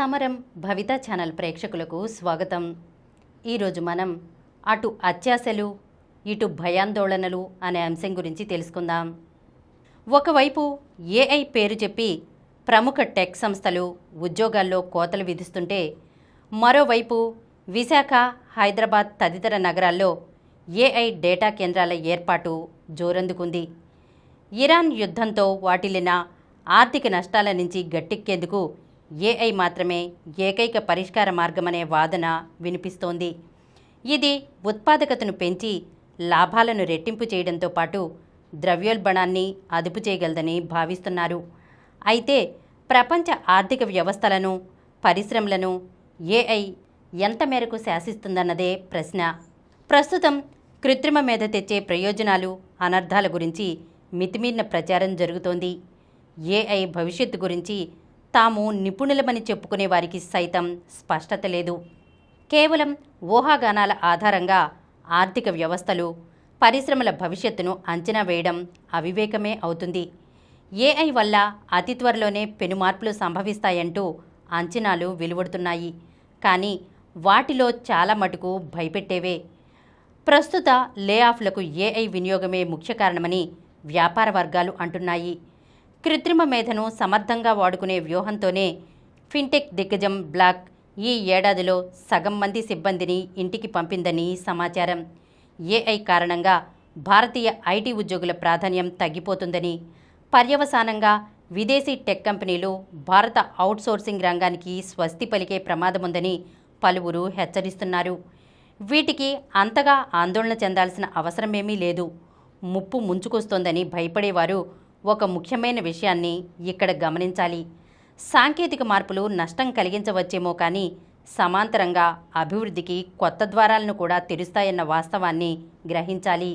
సమరం భవిత ఛానల్ ప్రేక్షకులకు స్వాగతం. ఈరోజు మనం అటు అత్యాశలు ఇటు భయాందోళనలు అనే అంశం గురించి తెలుసుకుందాం. ఒకవైపు ఏఐ పేరు చెప్పి ప్రముఖ టెక్ సంస్థలు ఉద్యోగాల్లో కోతలు విధిస్తుంటే, మరోవైపు విశాఖ, హైదరాబాద్ తదితర నగరాల్లో ఏఐ డేటా కేంద్రాల ఏర్పాటు జోరందుకుంది. ఇరాన్ యుద్ధంతో వాటిల్లిన ఆర్థిక నష్టాల నుంచి గట్టెక్కేందుకు ఏఐ మాత్రమే ఏకైక పరిష్కార మార్గమనే వాదన వినిపిస్తోంది. ఇది ఉత్పాదకతను పెంచి లాభాలను రెట్టింపు చేయడంతో పాటు ద్రవ్యోల్బణాన్ని అదుపు చేయగలదని భావిస్తున్నారు. అయితే ప్రపంచ ఆర్థిక వ్యవస్థలను, పరిశ్రమలను ఏఐ ఎంత మేరకు శాసిస్తుందన్నదే ప్రశ్న. ప్రస్తుతం కృత్రిమ మేధ తెచ్చే ప్రయోజనాలు, అనర్థాల గురించి మితిమీరిన ప్రచారం జరుగుతోంది. ఏఐ భవిష్యత్తు గురించి తాము నిపుణులమని చెప్పుకునే వారికి సైతం స్పష్టత లేదు. కేవలం ఊహాగానాల ఆధారంగా ఆర్థిక వ్యవస్థలు, పరిశ్రమల భవిష్యత్తును అంచనా వేయడం అవివేకమే అవుతుంది. ఏఐ వల్ల అతి త్వరలోనే పెనుమార్పులు సంభవిస్తాయంటూ అంచనాలు వెలువడుతున్నాయి. కానీ వాటిలో చాలా మటుకు భయపెట్టేవే. ప్రస్తుత లేఆఫ్లకు ఏఐ వినియోగమే ముఖ్య కారణమని వ్యాపార వర్గాలు అంటున్నాయి. కృత్రిమ మేధను సమర్థంగా వాడుకునే వ్యూహంతోనే ఫిన్టెక్ దిగ్గజం బ్లాక్ ఈ ఏడాదిలో సగం మంది సిబ్బందిని ఇంటికి పంపిందని సమాచారం. ఏఐ కారణంగా భారతీయ ఐటీ ఉద్యోగుల ప్రాధాన్యం తగ్గిపోతుందని, పర్యవసానంగా విదేశీ టెక్ కంపెనీలు భారత అవుట్సోర్సింగ్ రంగానికి స్వస్తి పలికే ప్రమాదముందని పలువురు హెచ్చరిస్తున్నారు. వీటికి అంతగా ఆందోళన చెందాల్సిన అవసరమేమీ లేదు. ముప్పు ముంచుకొస్తోందని భయపడేవారు ఒక ముఖ్యమైన విషయాన్ని ఇక్కడ గమనించాలి. సాంకేతిక మార్పులు నష్టం కలిగించవచ్చేమో కానీ సమాంతరంగా అభివృద్ధికి కొత్త ద్వారాలను కూడా తెరుస్తాయన్న వాస్తవాన్ని గ్రహించాలి.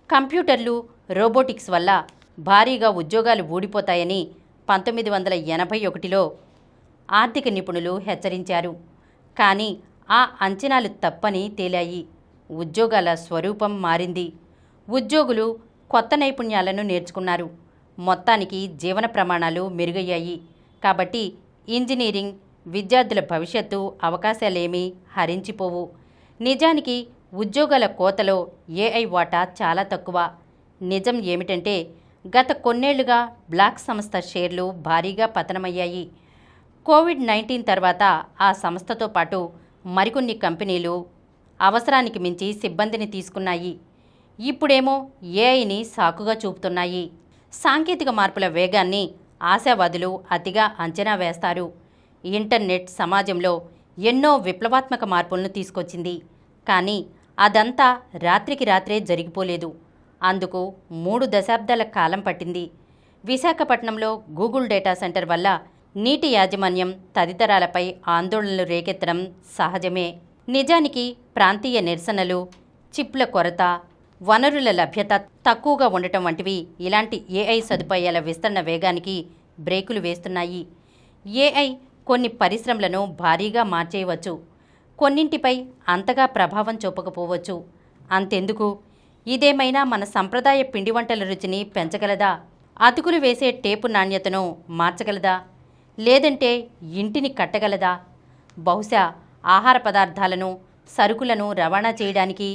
కంప్యూటర్లు, రోబోటిక్స్ వల్ల భారీగా ఉద్యోగాలు ఊడిపోతాయని 1981లో ఆర్థిక నిపుణులు హెచ్చరించారు. కానీ ఆ అంచనాలు తప్పని తేలాయి. ఉద్యోగాల స్వరూపం మారింది. ఉద్యోగులు కొత్త నైపుణ్యాలను నేర్చుకున్నారు. మొత్తానికి జీవన ప్రమాణాలు మెరుగయ్యాయి. కాబట్టి ఇంజనీరింగ్ విద్యార్థుల భవిష్యత్తు అవకాశాలేమీ హరించిపోవు. నిజానికి ఉద్యోగాల కోతలో ఏఐ వాటా చాలా తక్కువ. నిజం ఏమిటంటే గత కొన్నేళ్లుగా బ్లాక్ సంస్థ షేర్లు భారీగా పతనమయ్యాయి. కోవిడ్-19 తర్వాత ఆ సంస్థతో పాటు మరికొన్ని కంపెనీలు అవసరానికి మించి సిబ్బందిని తీసుకున్నాయి. ఇప్పుడేమో ఏఐని సాకుగా చూపుతున్నాయి. సాంకేతిక మార్పుల వేగాన్ని ఆశావాదులు అతిగా అంచనా వేస్తారు. ఇంటర్నెట్ సమాజంలో ఎన్నో విప్లవాత్మక మార్పులను తీసుకొచ్చింది. కానీ అదంతా రాత్రికి రాత్రే జరిగిపోలేదు. అందుకు 3 దశాబ్దాల కాలం పట్టింది. విశాఖపట్నంలో గూగుల్ డేటా సెంటర్ వల్ల నీటి యాజమాన్యం తదితరాలపై ఆందోళనలు రేకెత్తడం సహజమే. నిజానికి ప్రాంతీయ నిరసనలు, చిప్ల కొరత, వనరుల లభ్యత తక్కువగా ఉండటం వంటివి ఇలాంటి ఏఐ సదుపాయాల విస్తరణ వేగానికి బ్రేకులు వేస్తున్నాయి. ఏఐ కొన్ని పరిశ్రమలను భారీగా మార్చేయవచ్చు. కొన్నింటిపై అంతగా ప్రభావం చూపకపోవచ్చు. అంతెందుకు, ఇదేమైనా మన సంప్రదాయ పిండి వంటల రుచిని పెంచగలదా? అతుకులు వేసే టేపు నాణ్యతను మార్చగలదా? లేదంటే ఇంటిని కట్టగలదా? బహుశా ఆహార పదార్థాలను, సరుకులను రవాణా చేయడానికి,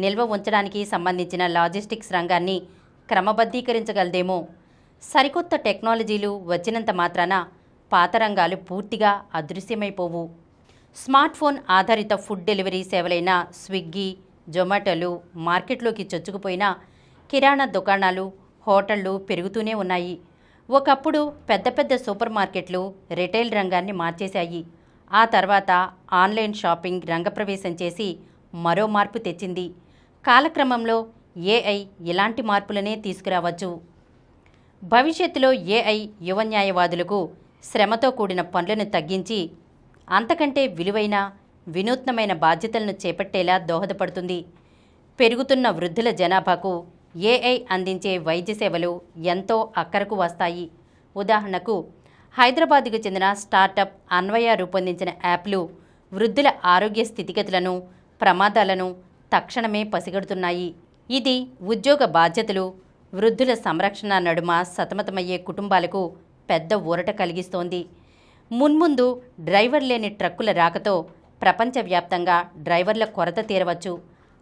నిల్వ ఉంచడానికి సంబంధించిన లాజిస్టిక్స్ రంగాన్ని క్రమబద్ధీకరించగలదేమో. సరికొత్త టెక్నాలజీలు వచ్చినంత మాత్రాన పాత రంగాలు పూర్తిగా అదృశ్యమైపోవు. స్మార్ట్ ఫోన్ ఆధారిత ఫుడ్ డెలివరీ సేవలైన స్విగ్గీ, జొమాటోలు మార్కెట్లోకి చొచ్చుకుపోయినా కిరాణా దుకాణాలు, హోటళ్లు పెరుగుతూనే ఉన్నాయి. ఒకప్పుడు పెద్ద పెద్ద సూపర్ మార్కెట్లు రిటైల్ రంగాన్ని మార్చేశాయి. ఆ తర్వాత ఆన్లైన్ షాపింగ్ రంగప్రవేశం చేసి మరో మార్పు తెచ్చింది. కాలక్రమంలో ఏఐ ఇలాంటి మార్పులనే తీసుకురావచ్చు. భవిష్యత్తులో ఏఐ యువ న్యాయవాదులకు శ్రమతో కూడిన పనులను తగ్గించి అంతకంటే విలువైన, వినూత్నమైన బాధ్యతలను చేపట్టేలా దోహదపడుతుంది. పెరుగుతున్న వృద్ధుల జనాభాకు ఏఐ అందించే వైద్య సేవలు ఎంతో అక్కరకు వస్తాయి. ఉదాహరణకు హైదరాబాద్కు చెందిన స్టార్టప్ అన్వయ రూపొందించిన యాప్లు వృద్ధుల ఆరోగ్య స్థితిగతులను, ప్రమాదాలను తక్షణమే పసిగడుతున్నాయి. ఇది ఉద్యోగ బాధ్యతలు, వృద్ధుల సంరక్షణ నడుమ సతమతమయ్యే కుటుంబాలకు పెద్ద ఊరట కలిగిస్తోంది. మున్ముందు డ్రైవర్ లేని ట్రక్కుల రాకతో ప్రపంచవ్యాప్తంగా డ్రైవర్ల కొరత తీరవచ్చు.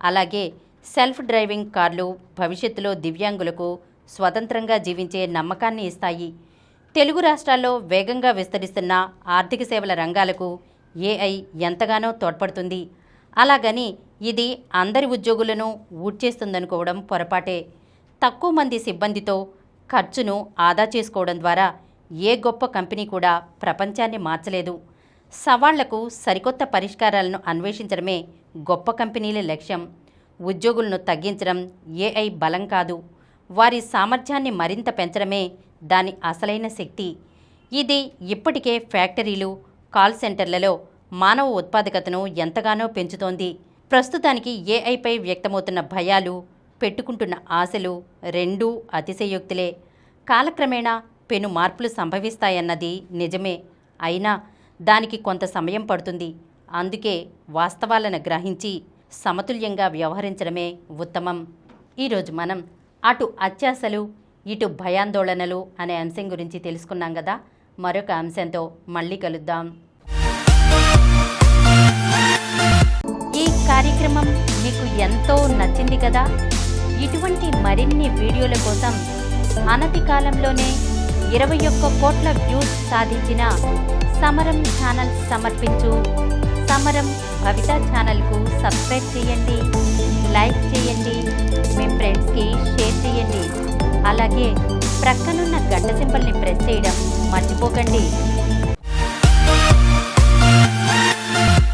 అలాగే సెల్ఫ్ డ్రైవింగ్ కార్లు భవిష్యత్తులో దివ్యాంగులకు స్వతంత్రంగా జీవించే నమ్మకాన్ని ఇస్తాయి. తెలుగు రాష్ట్రాల్లో వేగంగా విస్తరిస్తున్న ఆర్థిక సేవల రంగాలకు ఏఐ ఎంతగానో తోడ్పడుతుంది. అలాగని ఇది అందరి ఉద్యోగులను ఊడ్చేస్తుందనుకోవడం పొరపాటే. తక్కువ మంది సిబ్బందితో ఖర్చును ఆదా చేసుకోవడం ద్వారా ఏ గొప్ప కంపెనీ కూడా ప్రపంచాన్ని మార్చలేదు. సవాళ్లకు సరికొత్త పరిష్కారాలను అన్వేషించడమే గొప్ప కంపెనీల లక్ష్యం. ఉద్యోగులను తగ్గించడం ఏఐ బలం కాదు, వారి సామర్థ్యాన్ని మరింత పెంచడమే దాని అసలైన శక్తి. ఇది ఇప్పటికే ఫ్యాక్టరీలు, కాల్ సెంటర్లలో మానవ ఉత్పాదకతను ఎంతగానో పెంచుతోంది. ప్రస్తుతానికి ఏఐపై వ్యక్తమవుతున్న భయాలు, పెట్టుకుంటున్న ఆశలు రెండూ అతిశయోక్తులే. కాలక్రమేణా పెను మార్పులు సంభవిస్తాయన్నది నిజమే. అయినా దానికి కొంత సమయం పడుతుంది. అందుకే వాస్తవాలను గ్రహించి సమతుల్యంగా వ్యవహరించడమే ఉత్తమం. ఈరోజు మనం అటు అత్యాశలు, ఇటు భయాందోళనలు అనే అంశం గురించి తెలుసుకున్నాం కదా. మరొక అంశంతో మళ్ళీ కలుద్దాం. ఈ కార్యక్రమం మీకు ఎంతో నచ్చింది కదా. ఇటువంటి మరిన్ని వీడియోల కోసం అనతి కాలంలోనే 21 కోట్ల వ్యూస్ సాధించిన సమరం ఛానల్ సమర్పించు సమరం భవిత ఛానల్కు సబ్స్క్రైబ్ చేయండి, లైక్ చేయండి, మీ ఫ్రెండ్స్కి షేర్ చేయండి. అలాగే ప్రక్కనున్న గంట సింబల్ని ప్రెస్ చేయడం మర్చిపోకండి.